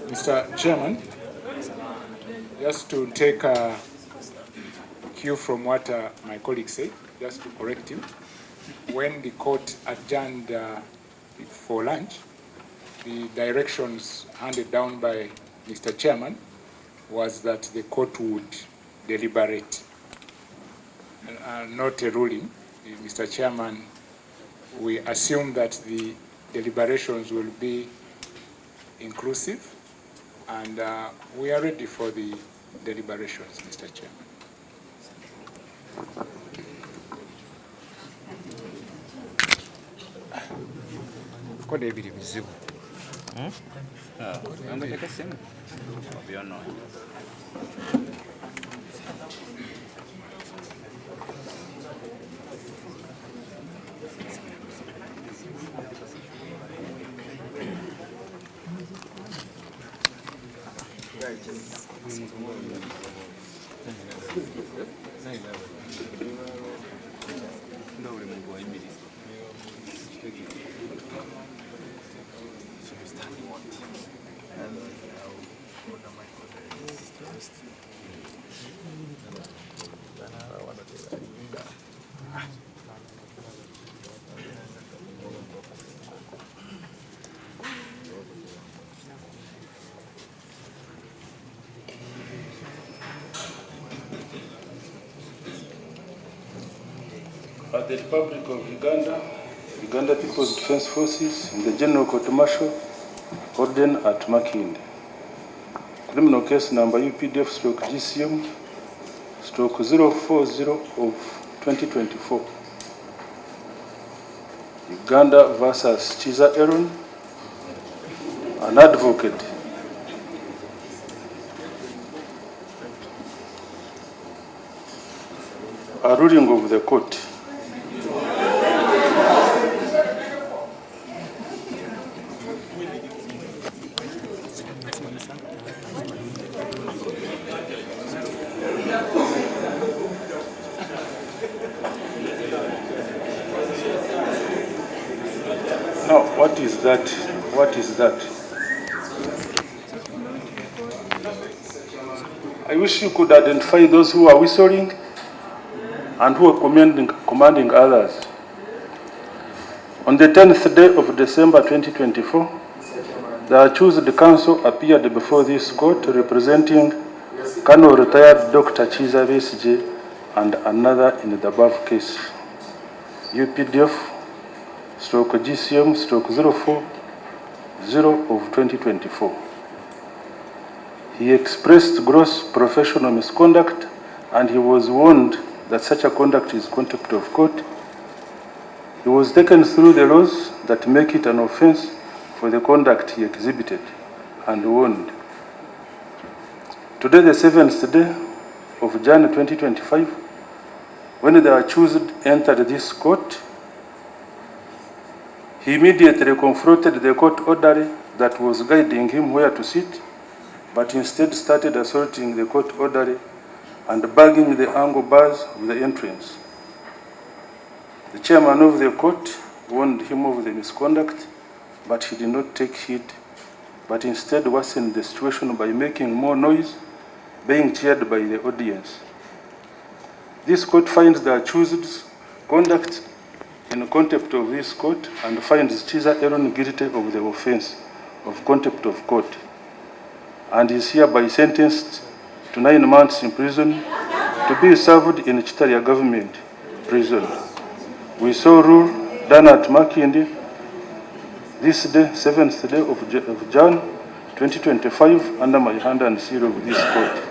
Mr. Chairman, just to take a cue from what my colleague said, just to correct him, when the court adjourned for lunch, the directions handed down by Mr. Chairman was that the court would deliberate, not a ruling. Mr. Chairman, we assume that the deliberations will be inclusive, and we are ready for the deliberations, Mr. Chairman. The Republic of Uganda, Uganda People's Defense Forces, and the General Court Martial, Orden at Makindye. Criminal case number UPDF/GCM /040 of 2024. Uganda versus Besigye Eron, an advocate. A ruling of the court. Now, what is that? What is that? I wish you could identify those who are whistling and who are commanding others. On the 10th day of December 2024, the accused counsel appeared before this court representing Colonel retired Dr. Kiiza Besigye and another in the above case, UPDF/GCM/040 of 2024. He expressed gross professional misconduct, and he was warned that such a conduct is contempt of court. He was taken through the laws that make it an offense for the conduct he exhibited and warned. Today, the 7th day of January 2025, when the accused entered this court, he immediately confronted the court orderly that was guiding him where to sit, but instead started assaulting the court orderly and banging the angle bars of the entrance. The chairman of the court warned him of the misconduct, but he did not take heed, but instead worsened the situation by making more noise, being cheered by the audience. This court finds the accused's conduct in contempt of this court and finds Besigye Eron guilty of the offense of contempt of court, and is hereby sentenced to 9 months in prison to be served in eKitalya government prison. We so rule done at Makindye this day, 7th day of January 2025, under my hand and seal of this court.